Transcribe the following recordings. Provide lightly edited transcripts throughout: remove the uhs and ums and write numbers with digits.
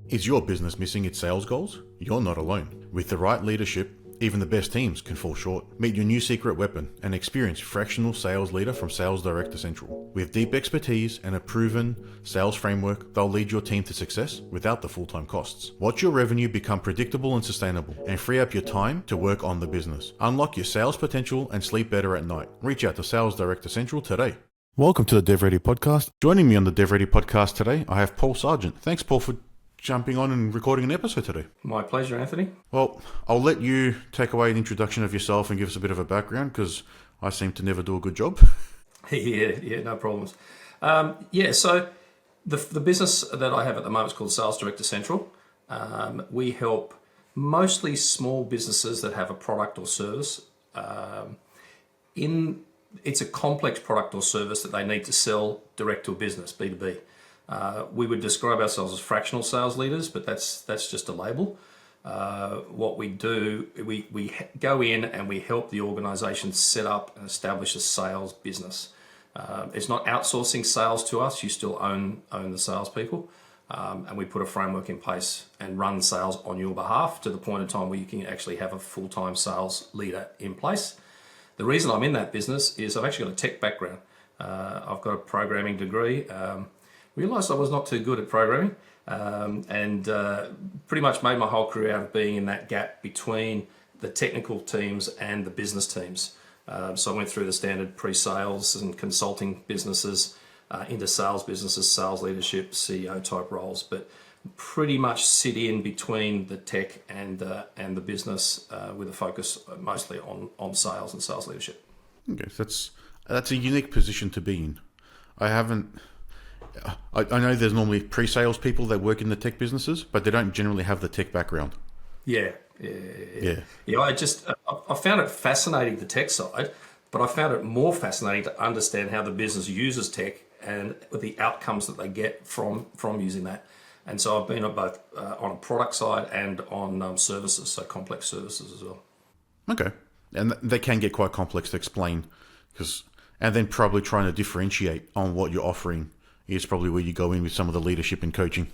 Is your business missing its sales goals? You're not alone. With the right leadership, even the best teams can fall short. Meet your new secret weapon, an experienced fractional sales leader from Sales Director Central. With deep expertise and a proven sales framework, they'll lead your team to success without the full-time costs. Watch your revenue become predictable and sustainable, and free up your time to work on the business. Unlock your sales potential and sleep better at night. Reach out to Sales Director Central today. Welcome to the DevReady Podcast. Joining me on the DevReady Podcast today, I have Paul Sargeant. Thanks, Paul, for jumping on and recording an episode today. My pleasure, Anthony. Well, I'll let you take away an introduction of yourself and give us a bit of a background, because I seem to never do a good job. Yeah, no problems. So the business that I have at the moment is called Sales Director Central. We help mostly small businesses that have a product or service. It's a complex product or service that they need to sell direct to a business, B2B. We would describe ourselves as fractional sales leaders, but that's just a label. What we do, we go in and we help the organisation set up and establish a sales business. It's not outsourcing sales to us. You still own the salespeople, and we put a framework in place and run sales on your behalf to the point in time where you can actually have a full-time sales leader in place. The reason I'm in that business is I've actually got a tech background. I've got a programming degree. Realised I was not too good at programming, and pretty much made my whole career out of being in that gap between the technical teams and the business teams. So I went through the standard pre-sales and consulting businesses into sales businesses, sales leadership, CEO type roles, but pretty much sit in between the tech and the business with a focus mostly on sales and sales leadership. Okay, so that's a unique position to be in. I know there's normally pre-sales people that work in the tech businesses, but they don't generally have the tech background. Yeah. I found it fascinating, the tech side, but I found it more fascinating to understand how the business uses tech and the outcomes that they get from using that. And so I've been on both on a product side and on services, so complex services as well. Okay, and they can get quite complex to explain, and then probably trying to differentiate on what you're offering is probably where you go in with some of the leadership and coaching.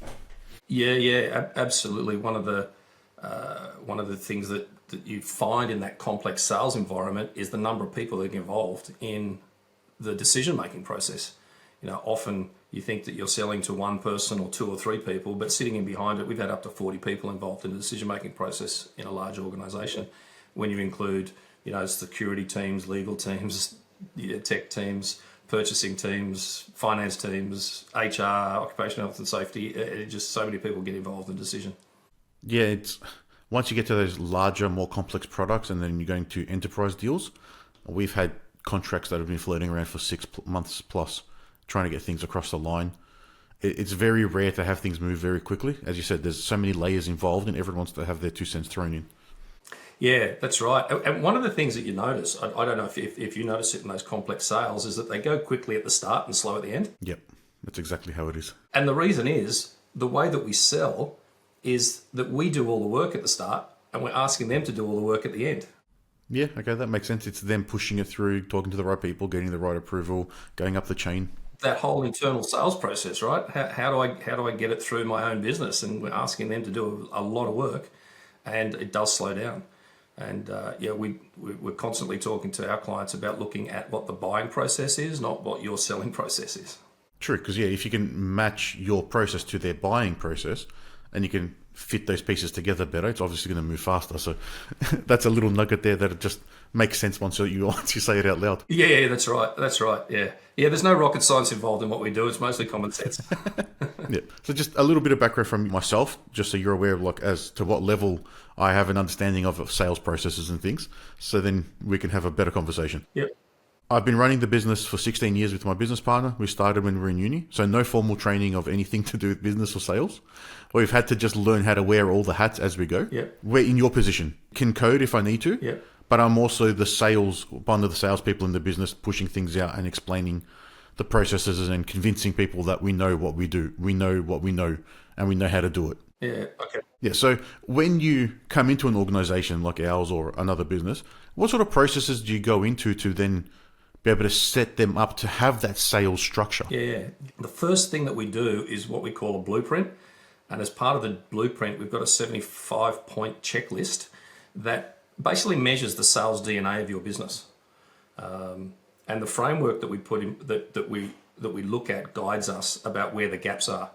Yeah, absolutely. One of the things that you find in that complex sales environment is the number of people that get involved in the decision-making process. Often you think that you're selling to one person or two or three people, but sitting in behind it, we've had up to 40 people involved in the decision-making process in a large organisation. When you include, security teams, legal teams, tech teams, purchasing teams, finance teams, HR, occupational health and safety, just so many people get involved in the decision. Yeah, it's once you get to those larger, more complex products, and then you're going to enterprise deals. We've had contracts that have been floating around for 6 months plus, trying to get things across the line. It's very rare to have things move very quickly. As you said, there's so many layers involved, and everyone wants to have their 2 cents thrown in. Yeah, that's right. And one of the things that you notice, I don't know if you notice it in those complex sales, is that they go quickly at the start and slow at the end. Yep, that's exactly how it is. And the reason is, the way that we sell is that we do all the work at the start and we're asking them to do all the work at the end. Yeah, okay, that makes sense. It's them pushing it through, talking to the right people, getting the right approval, going up the chain. That whole internal sales process, right? How do I get it through my own business? And we're asking them to do a lot of work, and it does slow down. And we're constantly talking to our clients about looking at what the buying process is, not what your selling process is. True, because if you can match your process to their buying process, and you can fit those pieces together better, it's obviously going to move faster. So that's a little nugget there that it just makes sense once you say it out loud. Yeah, that's right. Yeah. There's no rocket science involved in what we do. It's mostly common sense. Yeah. So just a little bit of background from myself, just so you're aware of as to what level I have an understanding of sales processes and things. So then we can have a better conversation. Yep. I've been running the business for 16 years with my business partner. We started when we were in uni, so no formal training of anything to do with business or sales. We've had to just learn how to wear all the hats as we go. Yep. We're in your position. Can code if I need to, yep. But I'm also one of the salespeople in the business, pushing things out and explaining the processes and convincing people that we know what we do. We know what we know, and we know how to do it. Yeah, okay. Yeah, so when you come into an organization like ours or another business, what sort of processes do you go into to then be able to set them up to have that sales structure? Yeah. The first thing that we do is what we call a blueprint. And as part of the blueprint, we've got a 75-point checklist that basically measures the sales DNA of your business. And the framework that we put in, that we look at, guides us about where the gaps are.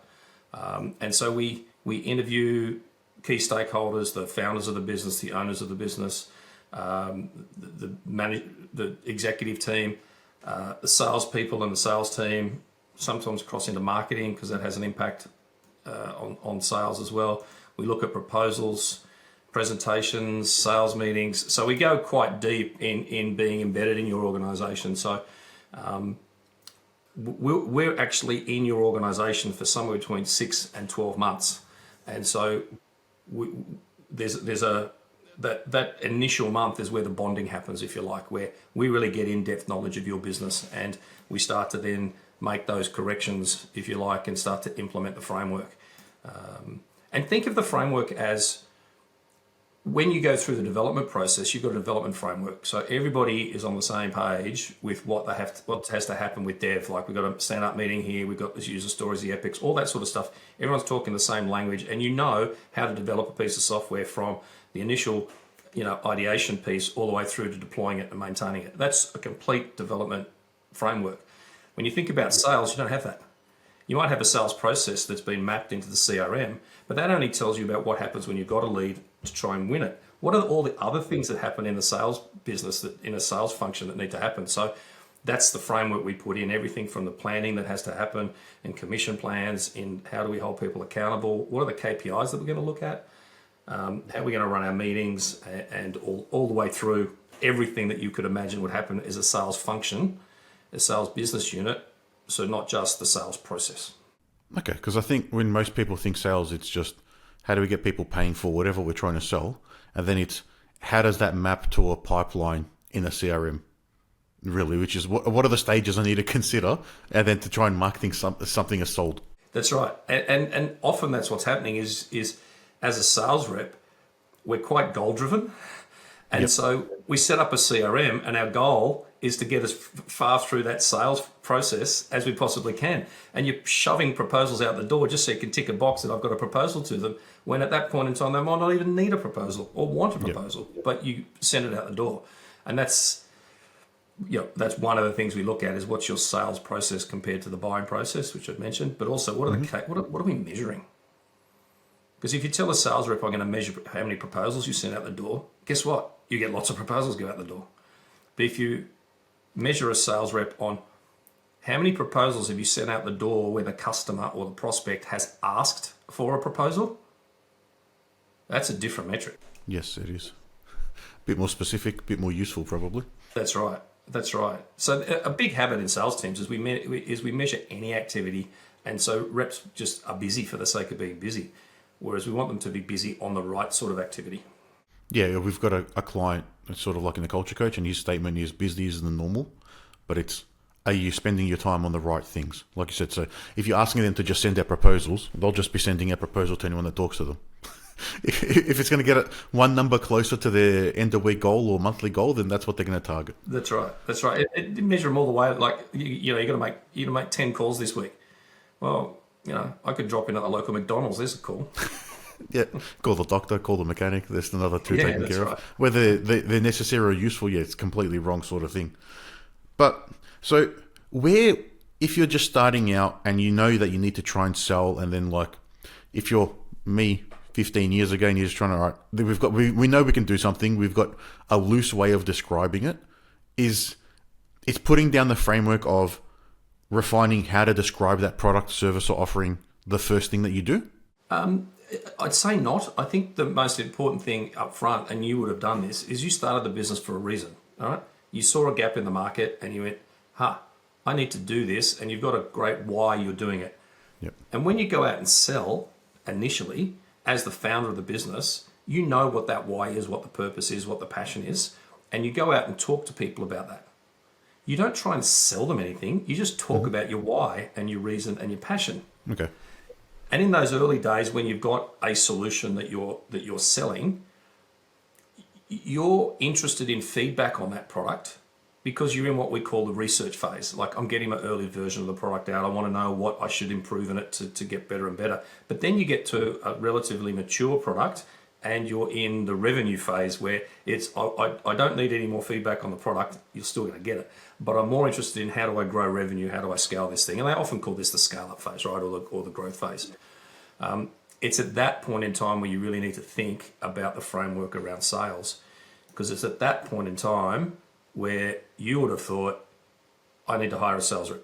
And so we interview key stakeholders, the founders of the business, the owners of the business, the executive team, the salespeople and the sales team, sometimes cross into marketing because that has an impact on sales as well. We look at proposals, presentations, sales meetings. So we go quite deep in being embedded in your organization. So we're actually in your organization for somewhere between 6 and 12 months. And so that initial month is where the bonding happens, if you like, where we really get in-depth knowledge of your business and we start to then make those corrections, if you like, and start to implement the framework. And think of the framework as when you go through the development process, you've got a development framework. So everybody is on the same page with what has to happen with dev. Like we've got a stand-up meeting here, we've got the user stories, the epics, all that sort of stuff. Everyone's talking the same language, and you know how to develop a piece of software from the initial, ideation piece all the way through to deploying it and maintaining it. That's a complete development framework. When you think about sales, you don't have that. You might have a sales process that's been mapped into the CRM, but that only tells you about what happens when you've got a lead to try and win it. What are all the other things that happen in the sales business, that in a sales function, that need to happen? So that's the framework we put in, everything from the planning that has to happen, in commission plans, in how do we hold people accountable, what are the KPIs that we're going to look at, how are we going to run our meetings, and all the way through everything that you could imagine would happen as a sales function, a sales business unit. So not just the sales process. Okay, because I think when most people think sales, it's just how do we get people paying for whatever we're trying to sell? And then it's how does that map to a pipeline in a CRM, really, which is what are the stages I need to consider and then to try and marketing something is sold. That's right. And often that's what's happening is as a sales rep, we're quite goal driven. And so we set up a CRM and our goal is to get as far through that sales process as we possibly can. And you're shoving proposals out the door just so you can tick a box that I've got a proposal to them, when at that point in time they might not even need a proposal or want a proposal, but you send it out the door. And that's one of the things we look at is what's your sales process compared to the buying process, which I've mentioned, but also what are we measuring? Because if you tell a sales rep, I'm going to measure how many proposals you send out the door, guess what? You get lots of proposals go out the door. But if you measure a sales rep on how many proposals have you sent out the door where the customer or the prospect has asked for a proposal, that's a different metric. Yes, it is. A bit more specific, a bit more useful probably. That's right. So a big habit in sales teams is we measure any activity, and so reps just are busy for the sake of being busy, whereas we want them to be busy on the right sort of activity. Yeah, we've got a client, it's sort of like in the culture coach, and his statement is busier than normal, but it's, are you spending your time on the right things? Like you said, so if you're asking them to just send out proposals, they'll just be sending a proposal to anyone that talks to them. If it's going to get it one number closer to their end of week goal or monthly goal, then that's what they're going to target. That's right. It measure them all the way. Like you're going to make 10 calls this week. Well, I could drop in at the local McDonald's. There's a call. Yeah, call the doctor, call the mechanic. There's another two taken care right. of. Whether they're necessary or useful, it's completely wrong sort of thing. But so if you're just starting out and you know that you need to try and sell, and then like if you're me 15 years ago and you're just trying to, all right, we know we can do something. We've got a loose way of describing it. It's putting down the framework of refining how to describe that product, service, or offering the first thing that you do. I'd say not. I think the most important thing up front, and you would have done this, is you started the business for a reason. All right. You saw a gap in the market and you went, I need to do this. And you've got a great why you're doing it. Yep. And when you go out and sell initially as the founder of the business, you know what that why is, what the purpose is, what the passion is. And you go out and talk to people about that. You don't try and sell them anything. You just talk about your why and your reason and your passion. Okay. And in those early days, when you've got a solution that you're selling, you're interested in feedback on that product because you're in what we call the research phase. Like, I'm getting my early version of the product out. I want to know what I should improve in it to get better and better. But then you get to a relatively mature product and you're in the revenue phase where it's, I don't need any more feedback on the product. You're still going to get it. But I'm more interested in how do I grow revenue? How do I scale this thing? And they often call this the scale-up phase, right? Or the growth phase. It's at that point in time where you really need to think about the framework around sales, because it's at that point in time where you would have thought, I need to hire a sales rep.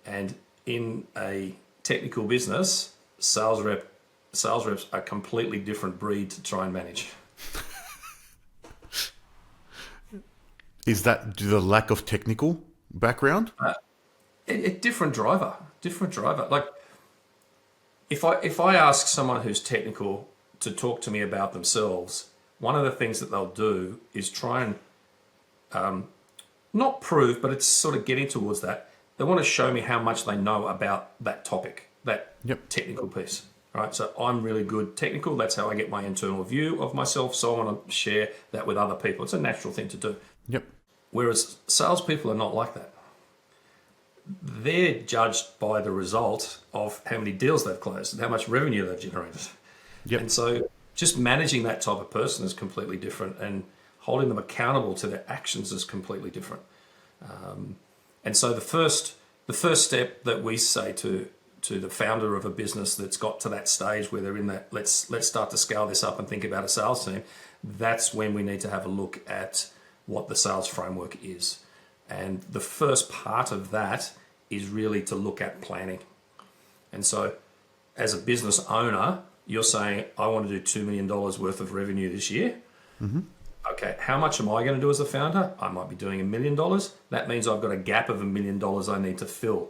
And in a technical business, sales reps are a completely different breed to try and manage. Is that the lack of technical background? Different driver. Like, if I ask someone who's technical to talk to me about themselves, one of the things that they'll do is try and not prove, but it's sort of getting towards that. They want to show me how much they know about that topic, that technical piece, right? So I'm really good technical. That's how I get my internal view of myself. So I want to share that with other people. It's a natural thing to do. Yep. Whereas salespeople are not like that. They're judged by the result of how many deals they've closed and how much revenue they've generated. Yep. And so just managing that type of person is completely different, and holding them accountable to their actions is completely different. And so the first step that we say to the founder of a business that's got to that stage where they're in that, let's start to scale this up and think about a sales team, that's when we need to have a look at what the sales framework is. And the first part of that is really to look at planning. And so as a business owner, you're saying, I want to do $2 million worth of revenue this year. Mm-hmm. Okay, how much am I going to do as a founder? I might be doing $1 million. That means I've got a gap of $1 million I need to fill.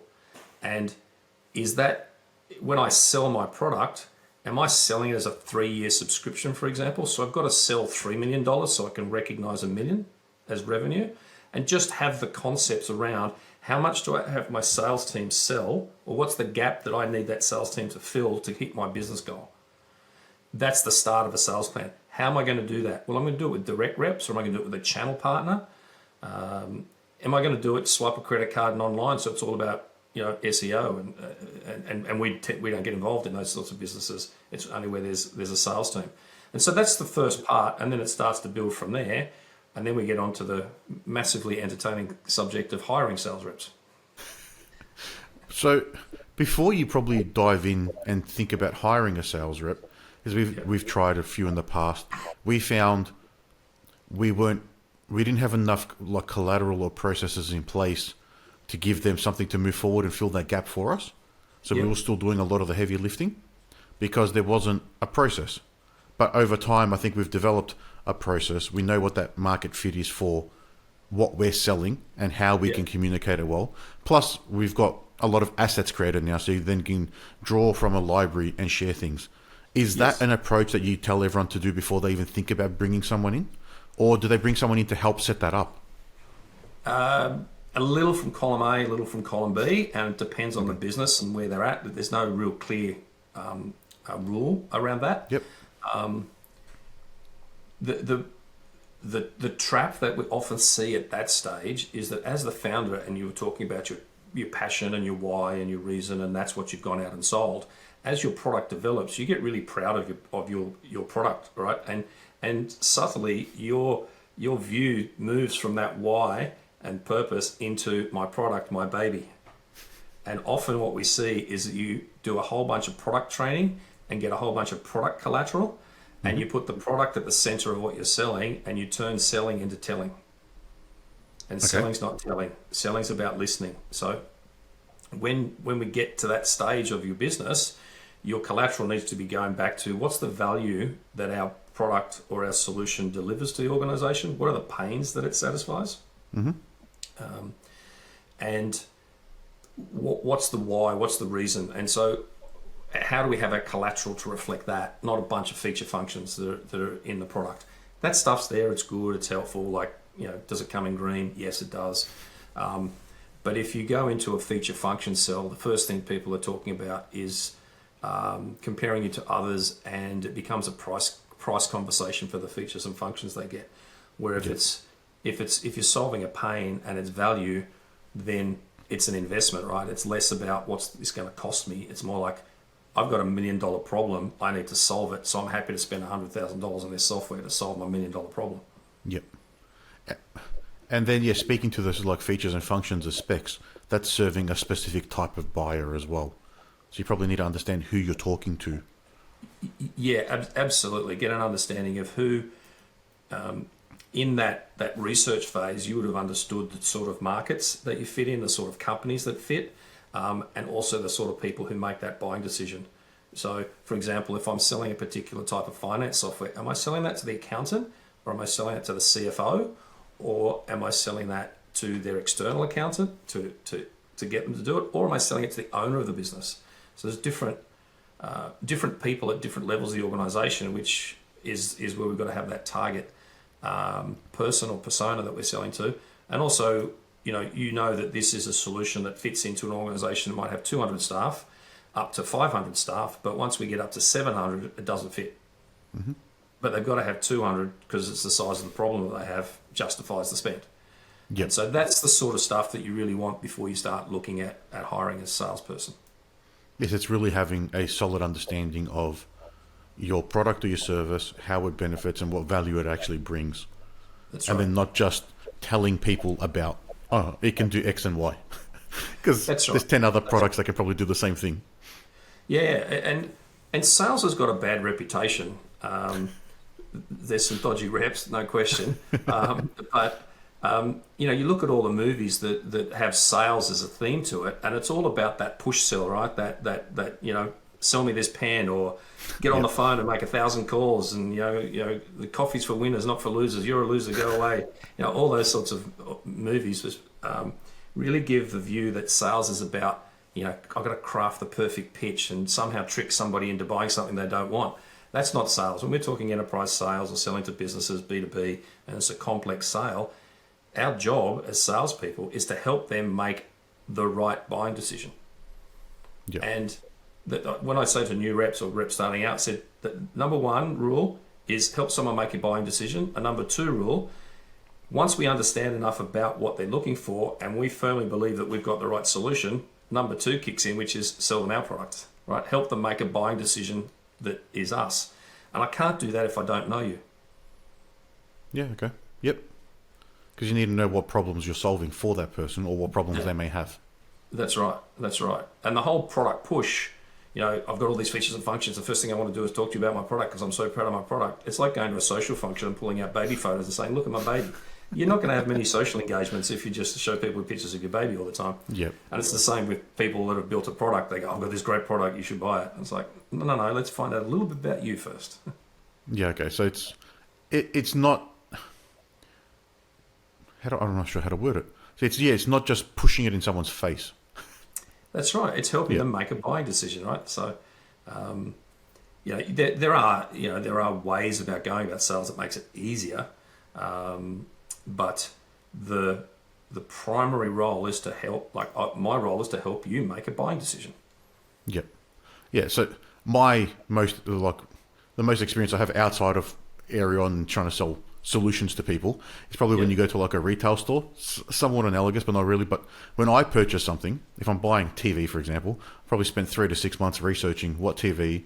And is that, when I sell my product, am I selling it as a 3-year subscription, for example? So I've got to sell $3 million so I can recognize $1 million as revenue, and just have the concepts around how much do I have my sales team sell, or what's the gap that I need that sales team to fill to hit my business goal. That's the start of a sales plan. How am I going to do that? Well, I'm going to do it with direct reps, or am I going to do it with a channel partner? Am I going to do it swipe a credit card and online? So it's all about SEO, and we don't get involved in those sorts of businesses. It's only where there's a sales team. And so that's the first part, and then it starts to build from there. And then we get on to the massively entertaining subject of hiring sales reps. So before you probably dive in and think about hiring a sales rep, because we've tried a few in the past, we found we didn't have enough like collateral or processes in place to give them something to move forward and fill that gap for us. So we were still doing a lot of the heavy lifting because there wasn't a process. But over time, I think we've developed a process. We know what that market fit is for what we're selling and how we can communicate it well. Plus, we've got a lot of assets created now, so you then can draw from a library and share things. Is that an approach that you tell everyone to do before they even think about bringing someone in? Or do they bring someone in to help set that up? A little from column A, a little from column B, and it depends on the business and where they're at. There's no real clear rule around that. Yep. The trap that we often see at that stage is that as the founder, and you were talking about your passion and your why and your reason, and that's what you've gone out and sold. As your product develops, you get really proud of your product, right? And subtly your view moves from that why and purpose into my product, my baby. And often what we see is that you do a whole bunch of product training and get a whole bunch of product collateral, and you put the product at the center of what you're selling, and you turn selling into telling. And selling's not telling. Selling's about listening. So when we get to that stage of your business, your collateral needs to be going back to what's the value that our product or our solution delivers to the organization? What are the pains that it satisfies? Mm-hmm. And what's the why? What's the reason? And so how do we have a collateral to reflect that? Not a bunch of feature functions that are in the product. That stuff's there. It's good. It's helpful. Like, does it come in green? Yes, it does. But if you go into a feature function cell, the first thing people are talking about is comparing you to others, and it becomes a price conversation for the features and functions they get. Where if it's If you're solving a pain and it's value, then it's an investment, right? It's less about what's this going to cost me. It's more like, I've got $1 million problem. I need to solve it. So I'm happy to spend $100,000 on this software to solve my $1 million problem. Yep. And then, speaking to those like features and functions as specs, that's serving a specific type of buyer as well. So you probably need to understand who you're talking to. Yeah, absolutely. Get an understanding of who, in that research phase, you would have understood the sort of markets that you fit in, the sort of companies that fit, and also the sort of people who make that buying decision. So, for example, if I'm selling a particular type of finance software, am I selling that to the accountant, or am I selling it to the CFO, or am I selling that to their external accountant to get them to do it, or am I selling it to the owner of the business? So there's different people at different levels of the organisation, which is where we've got to have that target person or persona that we're selling to. And also, you know that this is a solution that fits into an organisation that might have 200 staff up to 500 staff, but once we get up to 700, it doesn't fit. Mm-hmm. But they've got to have 200 because it's the size of the problem that they have justifies the spend. Yep. So that's the sort of stuff that you really want before you start looking at hiring a salesperson. Yes, it's really having a solid understanding of your product or your service, how it benefits and what value it actually brings. That's and right. then not just telling people about, it can do X and Y. Because there's 10 other products that can probably do the same thing. Yeah, and sales has got a bad reputation. There's some dodgy reps, no question. But you look at all the movies that have sales as a theme to it, and it's all about that push sell, right? That sell me this pen, or get on the phone and make 1,000 calls, and the coffee's for winners, not for losers. You're a loser, go away. All those sorts of movies was really give the view that sales is about I've got to craft the perfect pitch and somehow trick somebody into buying something they don't want. That's not sales. When we're talking enterprise sales or selling to businesses, B2B, and it's a complex sale, our job as salespeople is to help them make the right buying decision. Yeah. And when I say to new reps or reps starting out, said that number one rule is help someone make a buying decision. And number two rule, once we understand enough about what they're looking for and we firmly believe that we've got the right solution, number two kicks in, which is sell them our product, right? Help them make a buying decision that is us. And I can't do that if I don't know you. Yeah, okay. Yep. Because you need to know what problems you're solving for that person or what problems they may have. That's right. And the whole product push, I've got all these features and functions. The first thing I want to do is talk to you about my product because I'm so proud of my product. It's like going to a social function and pulling out baby photos and saying, look at my baby. You're not going to have many social engagements if you just show people pictures of your baby all the time. Yep. And it's the same with people that have built a product. They go, I've got this great product, you should buy it. And it's like, no, let's find out a little bit about you first. Yeah, okay. So it's not... I'm not sure how to word it. So it's not just pushing it in someone's face. That's right. It's helping them make a buying decision, right? So, there are ways about going about sales that makes it easier. But the primary role is to help, my role is to help you make a buying decision. Yep. Yeah. So the most experience I have outside of Aerion trying to sell solutions to people is probably when you go to like a retail store, somewhat analogous, but not really. But when I purchase something, if I'm buying TV, for example, I probably spent 3 to 6 months researching what TV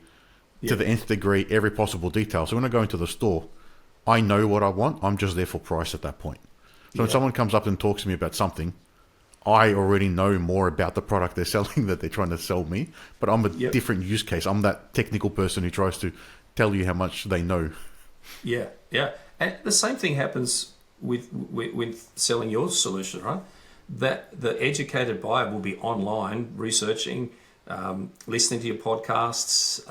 to the nth degree, every possible detail. So when I go into the store, I know what I want. I'm just there for price at that point. So when someone comes up and talks to me about something, I already know more about the product they're selling that they're trying to sell me, but I'm a different use case. I'm that technical person who tries to tell you how much they know. Yeah. And the same thing happens with selling your solution, right? That the educated buyer will be online researching, listening to your podcasts,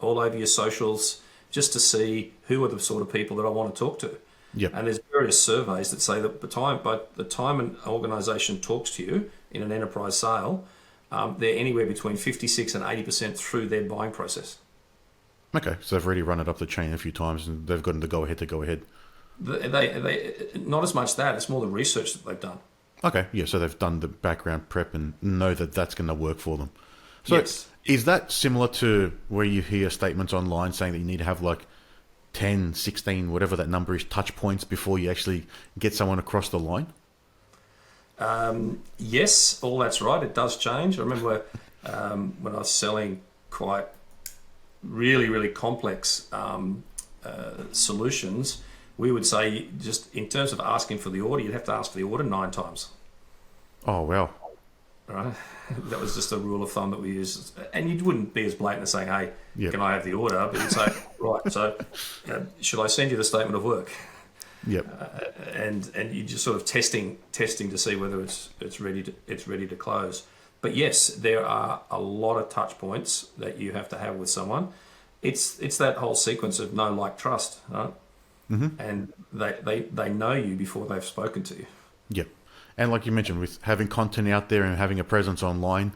all over your socials, just to see who are the sort of people that I want to talk to. Yep. And there's various surveys that say that by the time an organisation talks to you in an enterprise sale, they're anywhere between 56 and 80% through their buying process. Okay, so they've already run it up the chain a few times and they've gotten the go-ahead to go ahead. They not as much that, it's more the research that they've done. Okay, yeah, so they've done the background prep and know that that's going to work for them. So is that similar to where you hear statements online saying that you need to have like 10, 16, whatever that number is, touch points before you actually get someone across the line? Yes, all that's right. It does change. I remember when I was selling quite really complex solutions, we would say, just in terms of asking for the order, you'd have to ask for the order 9 times. Oh, wow. Right? That was just a rule of thumb that we used. And you wouldn't be as blatant as saying, hey, can I have the order? But you'd say, right, so should I send you the statement of work? Yep. And you're just sort of testing to see whether it's ready to close. But yes, there are a lot of touch points that you have to have with someone. It's that whole sequence of know, like, trust, right? Mm-hmm. And they know you before they've spoken to you. Yep. And like you mentioned, with having content out there and having a presence online,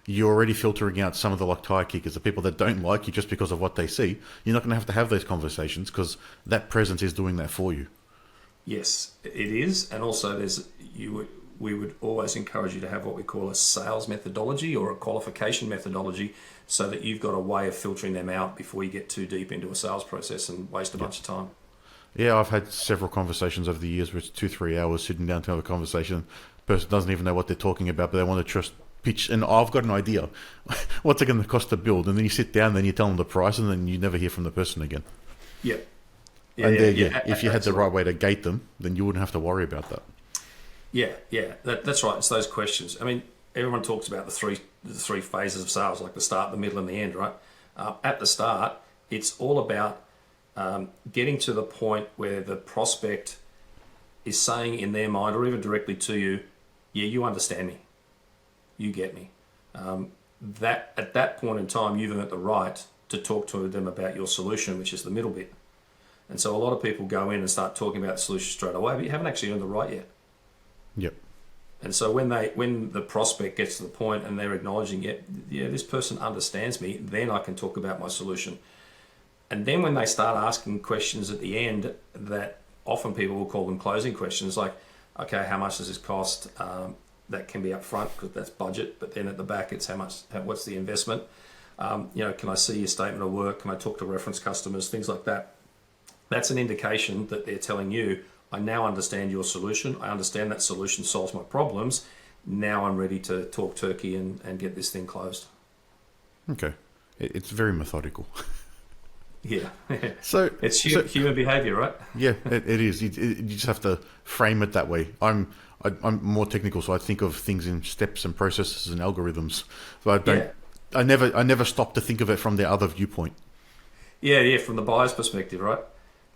you're already filtering out some of the like tire kickers, the people that don't like you just because of what they see. You're not going to have those conversations because that presence is doing that for you. Yes, it is. And also we would always encourage you to have what we call a sales methodology or a qualification methodology, so that you've got a way of filtering them out before you get too deep into a sales process and waste a bunch of time. Yeah, I've had several conversations over the years where it's 2-3 hours sitting down to have a conversation. The person doesn't even know what they're talking about, but they want to just pitch. And I've got an idea. What's it going to cost to build? And then you sit down, then you tell them the price, and then you never hear from the person again. Yeah. If you had the right way to gate them, then you wouldn't have to worry about that. Yeah. That's right. It's those questions. I mean, everyone talks about the three phases of sales, like the start, the middle, and the end, right? At the start, it's all about getting to the point where the prospect is saying in their mind, or even directly to you, yeah, you understand me, you get me. That at that point in time, you've earned the right to talk to them about your solution, which is the middle bit. And so a lot of people go in and start talking about the solution straight away, but you haven't actually earned the right yet. Yep. And so when the prospect gets to the point and they're acknowledging it, yeah, this person understands me, then I can talk about my solution. And then when they start asking questions at the end, that often people will call them closing questions, like, okay, how much does this cost? That can be up front because that's budget, but then at the back it's what's the investment? Can I see your statement of work? Can I talk to reference customers? Things like that. That's an indication that they're telling you, I now understand your solution. I understand that solution solves my problems. Now I'm ready to talk turkey and get this thing closed. Okay. It's very methodical. Yeah. So it's human behavior, right? Yeah, it is. You just have to frame it that way. I'm more technical, so I think of things in steps and processes and algorithms. So I don't. Yeah. I never stop to think of it from the other viewpoint. Yeah, from the buyer's perspective, right?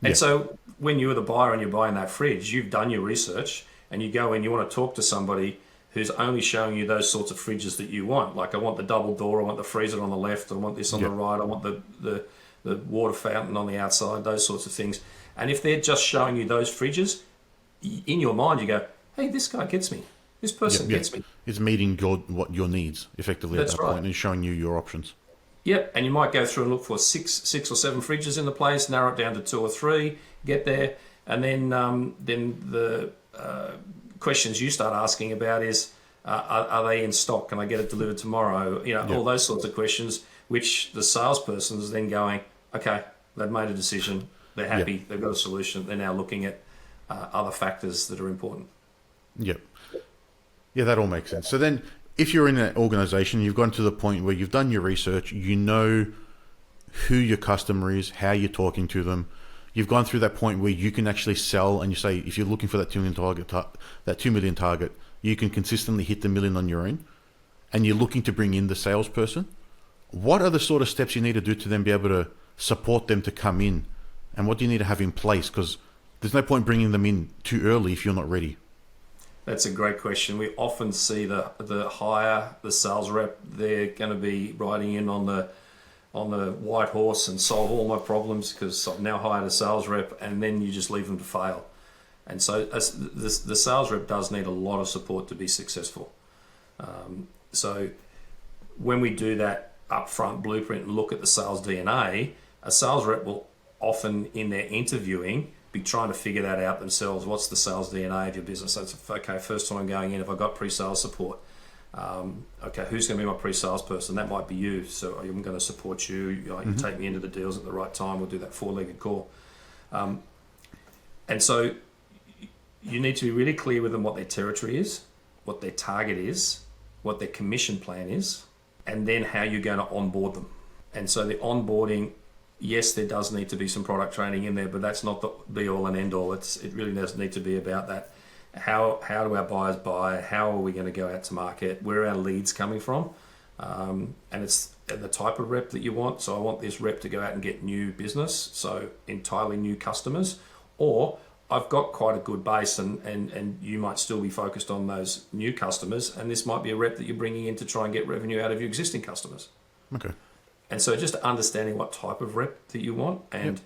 And so when you're the buyer and you're buying that fridge, you've done your research and you go in, you want to talk to somebody who's only showing you those sorts of fridges that you want. Like, I want the double door, I want the freezer on the left, I want this on the right, I want the water fountain on the outside, those sorts of things. And if they're just showing you those fridges, in your mind you go, hey, this guy gets me. This person gets me. It's meeting your needs effectively at that point and showing you your options. Yep, and you might go through and look for six or seven fridges in the place, narrow it down to 2 or 3, get there, and then the questions you start asking about is, are they in stock? Can I get it delivered tomorrow? All those sorts of questions, which the salesperson is then going, okay, they've made a decision, they're happy, they've got a solution, they're now looking at other factors that are important. Yep. Yeah, that all makes sense. So then, if you're in an organization, you've gone to the point where you've done your research, you know who your customer is, how you're talking to them. You've gone through that point where you can actually sell, and you say, if you're looking for that 2 million target, you can consistently hit the million on your own, and you're looking to bring in the salesperson. What are the sort of steps you need to do to then be able to support them to come in? And what do you need to have in place? Because there's no point bringing them in too early if you're not ready. That's a great question. We often see the sales rep, they're going to be riding in on the white horse and solve all my problems because I've now hired a sales rep, and then you just leave them to fail. And so the sales rep does need a lot of support to be successful. So when we do that upfront blueprint and look at the sales DNA, a sales rep will often, in their interviewing, be trying to figure that out themselves. What's the sales DNA of your business? So it's, okay, first time I'm going in, have I got pre-sales support? Okay, who's going to be my pre-sales person? That might be you. So I'm going to support you. You take me into the deals at the right time. We'll do that 4-legged call. And so you need to be really clear with them what their territory is, what their target is, what their commission plan is, and then how you're going to onboard them. And so the onboarding, yes, there does need to be some product training in there, but that's not the be all and end all. It really does need to be about that. How do our buyers buy? How are we going to go out to market? Where are our leads coming from? And it's the type of rep that you want. So I want this rep to go out and get new business, so entirely new customers. Or I've got quite a good base and you might still be focused on those new customers, and this might be a rep that you're bringing in to try and get revenue out of your existing customers. Okay. And so just understanding what type of rep that you want, and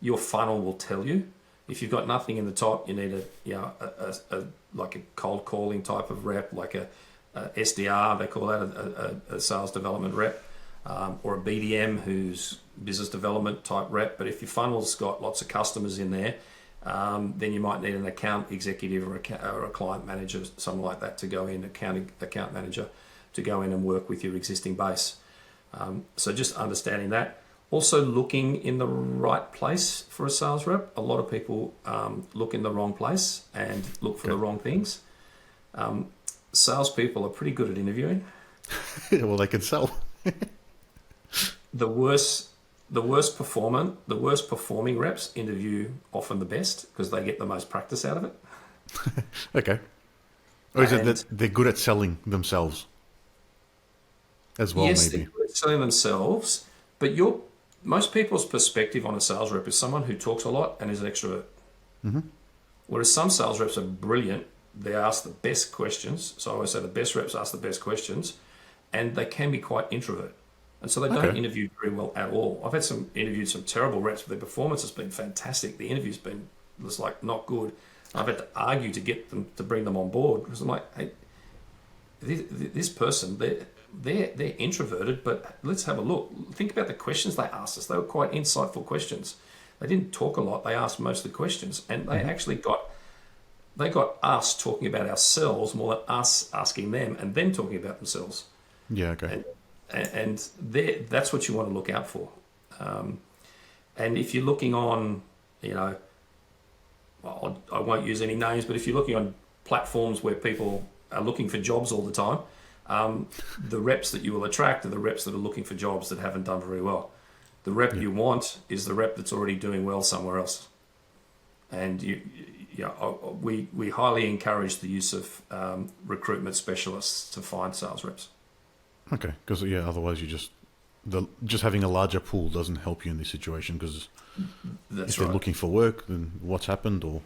your funnel will tell you. If you've got nothing in the top, you need a like a cold calling type of rep, like a SDR, they call that a sales development rep, or a BDM who's business development type rep. But if your funnel's got lots of customers in there, then you might need an account executive or a client manager, something like that, to go in, account manager, to go in and work with your existing base. So just understanding that. Also looking in the right place for a sales rep. A lot of people look in the wrong place and look for the wrong things. Salespeople are pretty good at interviewing. Well, they can sell. The worst performing reps interview often the best because they get the most practice out of it. Okay. Or is it that they're good at selling themselves as well? Yes, maybe they're good at selling themselves, but most people's perspective on a sales rep is someone who talks a lot and is an extrovert. Mm-hmm. Whereas some sales reps are brilliant. They ask the best questions. So I always say the best reps ask the best questions, and they can be quite introvert. And so they don't interview very well at all. I've interviewed some terrible reps, but their performance has been fantastic. The interview's been just like not good. I've had to argue to get them to bring them on board because I'm like, hey, this person, they're introverted, but let's have a look. Think about the questions they asked us. They were quite insightful questions. They didn't talk a lot. They asked most of the questions, and they actually got us talking about ourselves more than us asking them and them talking about themselves. Yeah. Okay. And that's what you want to look out for. And if you're looking on, well, I won't use any names, but if you're looking on platforms where people are looking for jobs all the time, the reps that you will attract are the reps that are looking for jobs that haven't done very well. The rep you want is the rep that's already doing well somewhere else. And we highly encourage the use of recruitment specialists to find sales reps. Okay, because otherwise you just having a larger pool doesn't help you in this situation, because if they're looking for work, then what's happened, or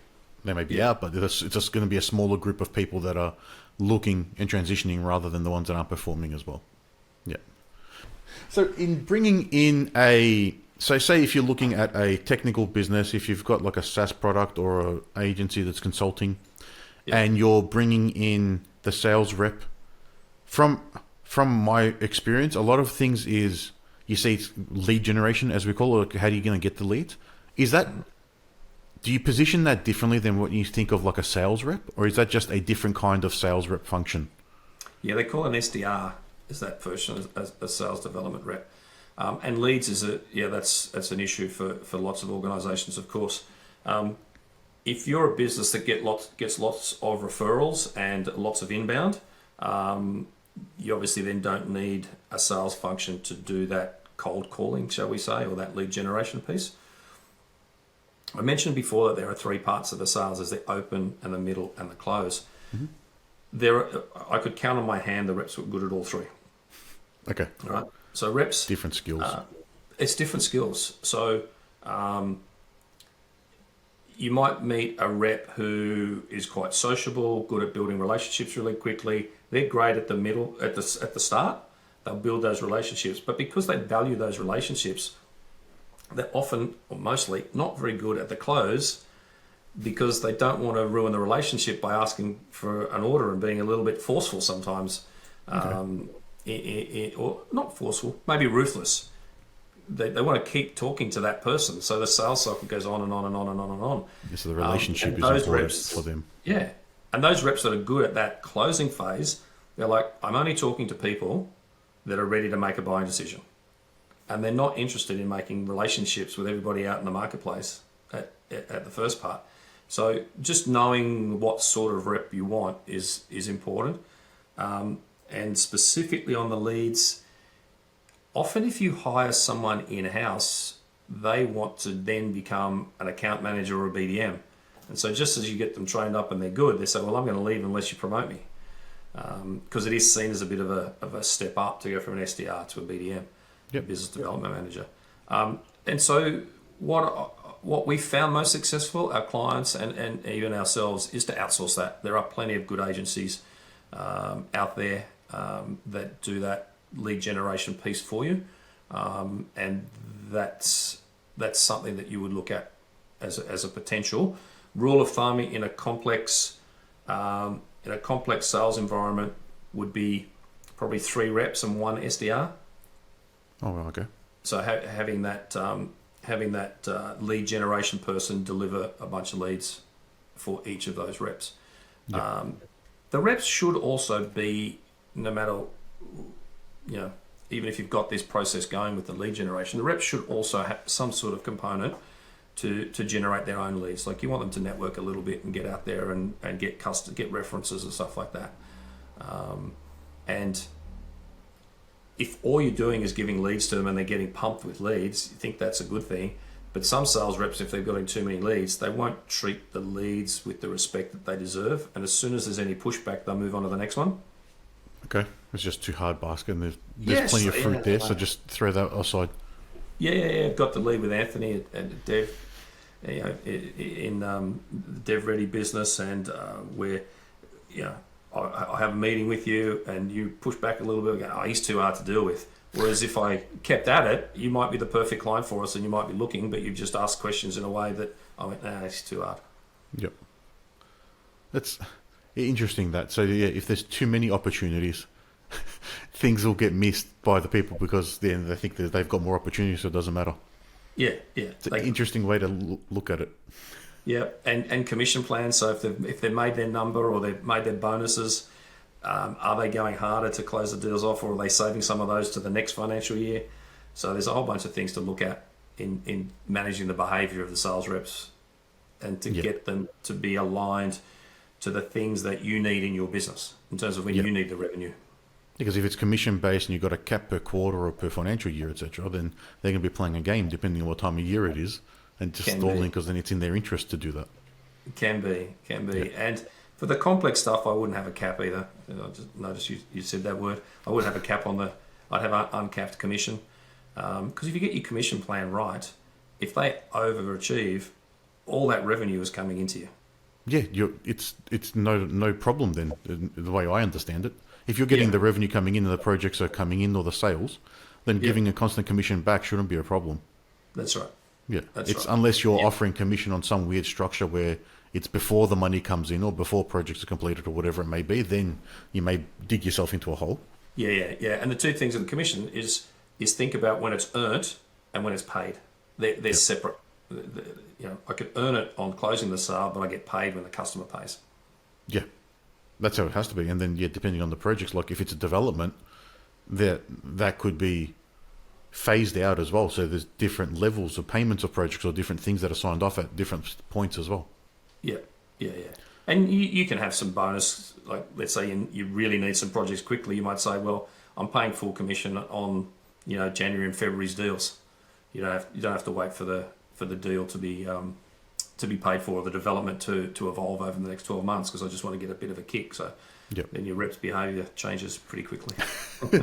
they may be out, but it's just going to be a smaller group of people that are looking and transitioning rather than the ones that aren't performing as well. Yeah. So in bringing in say if you're looking at a technical business, if you've got like a SaaS product or an agency that's consulting, and you're bringing in the sales rep, from my experience, a lot of things is, you see it's lead generation, as we call it. How are you going to get the leads? Do you position that differently than what you think of like a sales rep, or is that just a different kind of sales rep function? Yeah, they call an SDR is that version, as a sales development rep. And leads is that's an issue for lots of organizations, of course. If you're a business that gets lots of referrals and lots of inbound, you obviously then don't need a sales function to do that cold calling, shall we say, or that lead generation piece. I mentioned before that there are three parts of the sales: there's the open and the middle and the close. Mm-hmm. I could count on my hand the reps were good at all three. Okay. All right. So reps, different skills. It's different skills. So you might meet a rep who is quite sociable, good at building relationships really quickly. They're great at the middle, at the start. They'll build those relationships, but because they value those relationships, they're often, or mostly, not very good at the close, because they don't want to ruin the relationship by asking for an order and being a little bit forceful sometimes. Okay. Or not forceful, maybe ruthless. They want to keep talking to that person, so the sales cycle goes on and on and on and on and on. Yeah, so the relationship is important reps, for them. Yeah, and those reps that are good at that closing phase, they're like, I'm only talking to people that are ready to make a buying decision, and they're not interested in making relationships with everybody out in the marketplace at the first part. So just knowing what sort of rep you want is important. And specifically on the leads, often if you hire someone in-house, they want to then become an account manager or a BDM. And so just as you get them trained up and they're good, they say, well, I'm going to leave unless you promote me. Because it is seen as a bit of a step up to go from an SDR to a BDM, business development manager. And so what we found most successful, our clients and even ourselves, is to outsource that. There are plenty of good agencies out there that do that lead generation piece for you, and that's something that you would look at as a potential rule of thumb in a complex sales environment would be probably 3 reps and 1 SDR. Oh, well, okay. So having that lead generation person deliver a bunch of leads for each of those reps. Yep. The reps should also be, no matter, even if you've got this process going with the lead generation, the reps should also have some sort of component to generate their own leads. Like you want them to network a little bit and get out there and get references and stuff like that. And if all you're doing is giving leads to them and they're getting pumped with leads, you think that's a good thing. But some sales reps, if they've got too many leads, they won't treat the leads with the respect that they deserve. And as soon as there's any pushback, they'll move on to the next one. Okay, it's just too hard basket, and there's plenty of fruit there, so just throw that aside. Yeah. I've got the lead with Anthony at Dev, in the DevReady business, and where, I have a meeting with you, and you push back a little bit, and go, he's too hard to deal with. Whereas if I kept at it, you might be the perfect client for us, and you might be looking, but you've just asked questions in a way that I went, it's too hard. Yep. That's interesting that. So if there's too many opportunities, things will get missed by the people because then they think that they've got more opportunities, so it doesn't matter. Yeah. It's an interesting way to look at it. Yeah, and commission plans. So if they've made their number or they've made their bonuses, are they going harder to close the deals off, or are they saving some of those to the next financial year? So there's a whole bunch of things to look at in managing the behaviour of the sales reps, and to get them to be aligned to the things that you need in your business in terms of when you need the revenue. Because if it's commission based and you've got a cap per quarter or per financial year, etc., then they're going to be playing a game depending on what time of year it is, and just stalling because then it's in their interest to do that. Can be. And for the complex stuff, I wouldn't have a cap either. I just noticed you said that word. I wouldn't have a cap I'd have uncapped commission. Because if you get your commission plan right, if they overachieve, all that revenue is coming into you. Yeah, it's no problem then, the way I understand it. If you're getting the revenue coming in and the projects are coming in or the sales, then giving a constant commission back shouldn't be a problem. That's right. Yeah, unless you're offering commission on some weird structure where it's before the money comes in or before projects are completed or whatever it may be, then you may dig yourself into a hole. Yeah. And the two things of the commission is think about when it's earned and when it's paid. They're separate. I could earn it on closing the sale, but I get paid when the customer pays. Yeah, that's how it has to be. And then, depending on the projects, like if it's a development, that could be phased out as well. So there's different levels of payments of projects or different things that are signed off at different points as well. Yeah. And you can have some bonus, like let's say you really need some projects quickly. You might say, well, I'm paying full commission on January and February's deals. You don't have to wait for the deal to be paid for, or the development to evolve over the next 12 months, because I just want to get a bit of a kick. So then your rep's behaviour changes pretty quickly.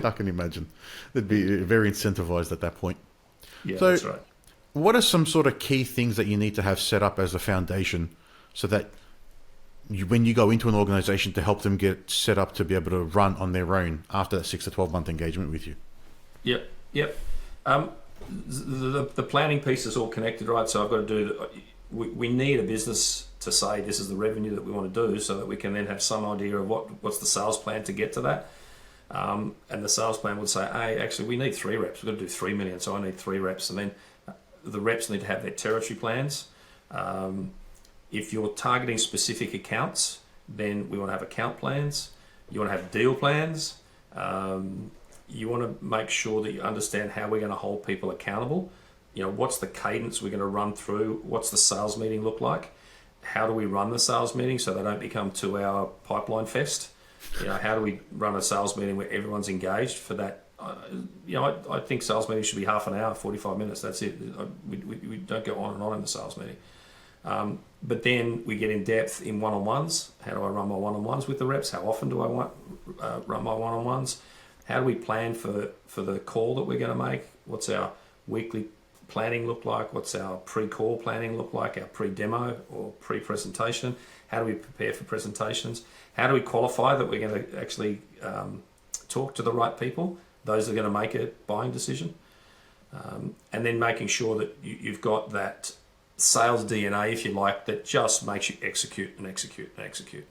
I can imagine. They'd be very incentivized at that point. Yeah, so, that's right. What are some sort of key things that you need to have set up as a foundation so that when you go into an organization to help them get set up to be able to run on their own after that 6 to 12 month engagement with you? Yep. The planning piece is all connected, right? So I've got to do. We need a business to say this is the revenue that we want to do, so that we can then have some idea of what's the sales plan to get to that. And the sales plan would say, hey, actually, we need 3 reps. We've got to do 3 million, so I need 3 reps. And then the reps need to have their territory plans. If you're targeting specific accounts, then we want to have account plans. You want to have deal plans. You want to make sure that you understand how we're going to hold people accountable. what's the cadence we're going to run through? What's the sales meeting look like? How do we run the sales meeting so they don't become 2-hour pipeline fest? How do we run a sales meeting where everyone's engaged for that? I think sales meetings should be half an hour, 45 minutes. That's it. We don't go on and on in the sales meeting. But then we get in depth in one-on-ones. How do I run my one-on-ones with the reps? How often do I run my one-on-ones? How do we plan for the call that we're going to make? What's our weekly planning look like? What's our pre-call planning look like? Our pre-demo or pre-presentation? How do we prepare for presentations? How do we qualify that we're going to actually talk to the right people, those that are going to make a buying decision? And then making sure that you've got that sales DNA, if you like, that just makes you execute and execute and execute.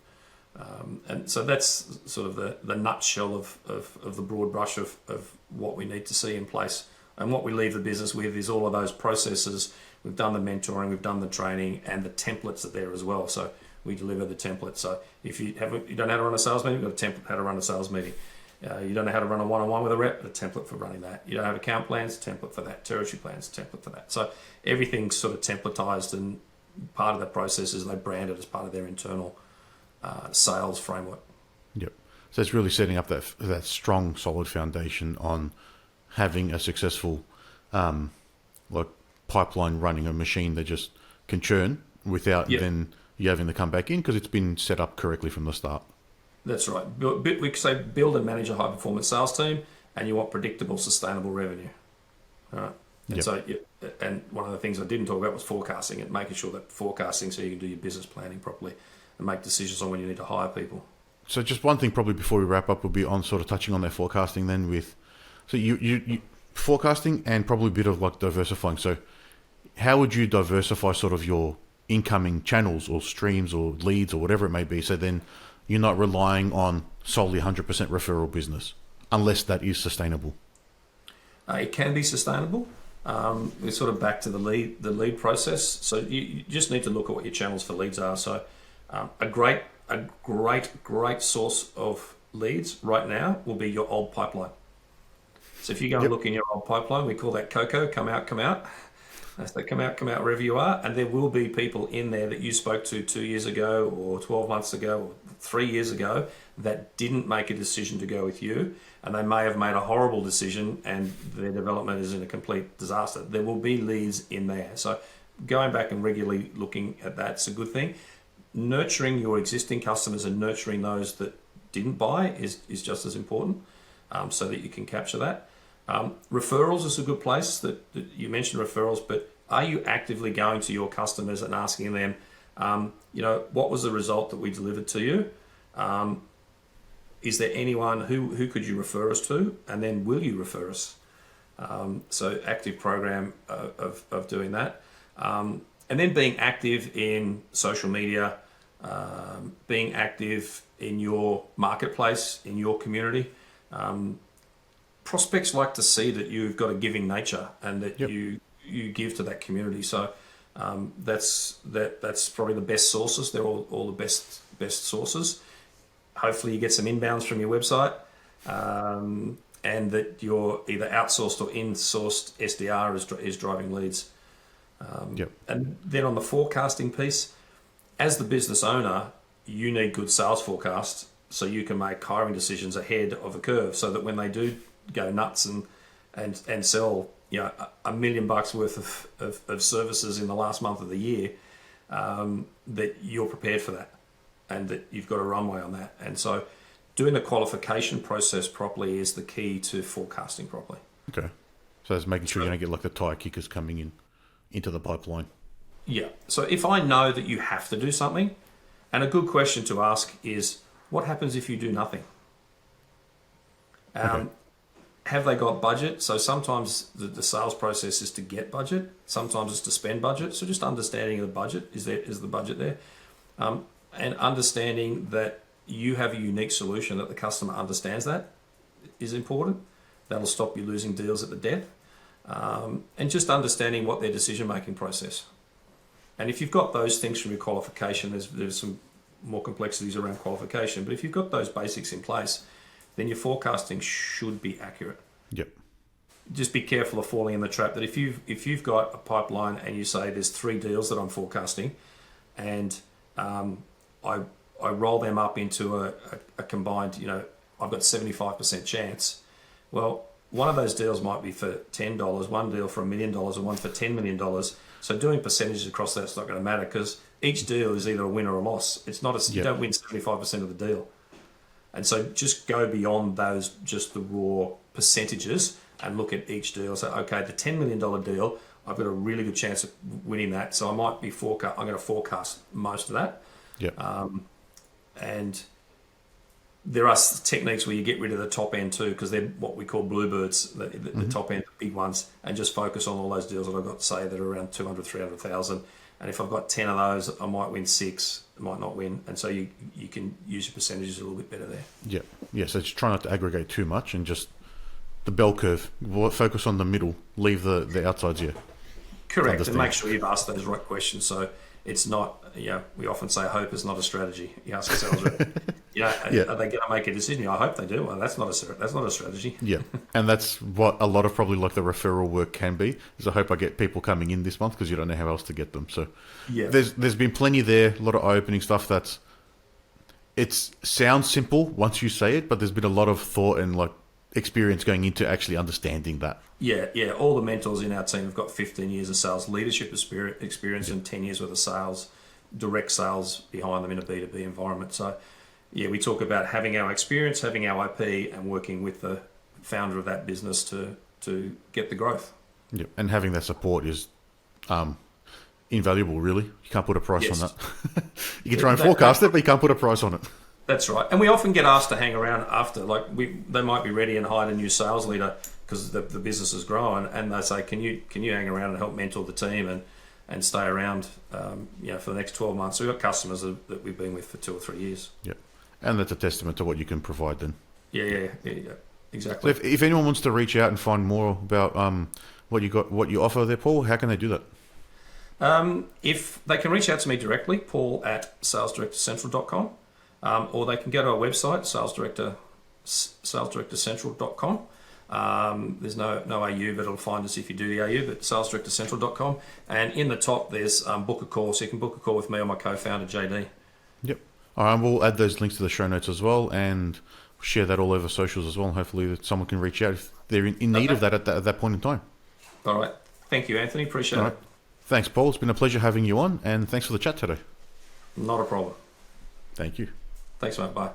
And so that's sort of the nutshell of the broad brush of what we need to see in place. And what we leave the business with is all of those processes. We've done the mentoring, we've done the training, and the templates are there as well. So we deliver the template. So if you don't know how to run a sales meeting, we've got a template how to run a sales meeting. You don't know how to run a one-on-one with a rep, a template for running that. You don't have account plans, template for that. Territory plans, template for that. So everything's sort of templatized, and part of that process is they brand it as part of their internal sales framework. Yep. So it's really setting up that strong, solid foundation on having a successful pipeline running, a machine that just can churn without then you having to come back in because it's been set up correctly from the start. That's right. We could say build and manage a high-performance sales team, and you want predictable, sustainable revenue. All right. And so, and one of the things I didn't talk about was forecasting and making sure that forecasting so you can do your business planning properly and make decisions on when you need to hire people. So just one thing probably before we wrap up would be on sort of touching on that forecasting then with, so you forecasting and probably a bit of like diversifying. So how would you diversify sort of your incoming channels or streams or leads or whatever it may be? So then you're not relying on solely 100% referral business unless that is sustainable. It can be sustainable. We're sort of back to the lead process. So you just need to look at what your channels for leads are. So a great source of leads right now will be your old pipeline. So if you go and look in your old pipeline, we call that Coco, come out. That's the come out wherever you are. And there will be people in there that you spoke to 2 years ago or 12 months ago or 3 years ago that didn't make a decision to go with you. And they may have made a horrible decision and their development is in a complete disaster. There will be leads in there. So going back and regularly looking at that's a good thing. Nurturing your existing customers and nurturing those that didn't buy is just as important, so that you can capture that. Referrals is a good place that you mentioned referrals, but are you actively going to your customers and asking them, what was the result that we delivered to you? Is there anyone who could you refer us to? And then will you refer us? So active program of doing that. And then being active in social media, being active in your marketplace, in your community. Prospects like to see that you've got a giving nature and that you give to that community. So that's probably the best sources. They're all the best sources. Hopefully you get some inbounds from your website, and that your either outsourced or in-sourced SDR is driving leads. And then on the forecasting piece, as the business owner, you need good sales forecast so you can make hiring decisions ahead of the curve, so that when they do go nuts and sell $1 million worth of services in the last month of the year, that you're prepared for that and that you've got a runway on that. And so doing the qualification process properly is the key to forecasting properly. Okay. So it's making sure you don't get like the tire kickers coming into the pipeline. Yeah. So if I know that you have to do something, and a good question to ask is, what happens if you do nothing? Have they got budget? So sometimes the sales process is to get budget. Sometimes it's to spend budget. So just understanding of the budget, is the budget there? And understanding that you have a unique solution that the customer understands that is important. That'll stop you losing deals at the death. And just understanding what their decision-making process. And if you've got those things from your qualification, there's some more complexities around qualification, but if you've got those basics in place, then your forecasting should be accurate. Yep. just be careful of falling in the trap that if you've got a pipeline and you say there's 3 deals that I'm forecasting, and I roll them up into a combined, I've got 75% chance. Well, one of those deals might be for $10, one deal for $1 million, and one for $10 million. So doing percentages across that's not going to matter, because each deal is either a win or a loss. It's not you don't win 75% of the deal. And so just go beyond those, just the raw percentages, and look at each deal. So, okay, the $10 million deal, I've got a really good chance of winning that. So I might be I'm going to forecast most of that. Yeah. And there are techniques where you get rid of the top end too, because they're what we call bluebirds, the top end, the big ones, and just focus on all those deals that I've got, say, that are around 200, 300,000. And if I've got 10 of those, I might win 6, I might not win. And so you can use your percentages a little bit better there. Yeah. Yeah. So just try not to aggregate too much, and just the bell curve. Focus on the middle. Leave the outsides here. Correct. And make sure you've asked those right questions. So it's not, we often say hope is not a strategy. You ask yourselves, are they going to make a decision? I hope they do. Well, that's not a strategy. Yeah. And that's what a lot of probably like the referral work can be, is I hope I get people coming in this month, because you don't know how else to get them. So there's been plenty there, a lot of eye-opening stuff it sounds simple once you say it, but there's been a lot of thought and like experience going into actually understanding that. Yeah. All the mentors in our team have got 15 years of sales leadership experience and 10 years worth of sales, direct sales behind them in a B2B environment. So, we talk about having our experience, having our IP, and working with the founder of that business to get the growth. Yeah, and having that support is invaluable, really. You can't put a price on that. You can try and forecast it, but you can't put a price on it. That's right. And we often get asked to hang around after. Like they might be ready and hired a new sales leader because the business is growing, and they say, can you hang around and help mentor the team and stay around for the next 12 months. So we've got customers that we've been with for 2 or 3 years. Yeah. And that's a testament to what you can provide then. Yeah, exactly. So if anyone wants to reach out and find more about what you offer there, Paul, how can they do that? If they can reach out to me directly, paul@salesdirectorcentral.com, or they can go to our website, salesdirectorcentral.com. There's no AU, but it'll find us if you do the AU, but salesdirectorcentral.com. And in the top, there's book a call. So you can book a call with me or my co-founder, JD. Yep. All right, we'll add those links to the show notes as well, and share that all over socials as well. And hopefully someone can reach out if they're in need of that at that point in time. All right. Thank you, Anthony. Appreciate it. Thanks, Paul. It's been a pleasure having you on, and thanks for the chat today. Not a problem. Thank you. Thanks, mate. Bye.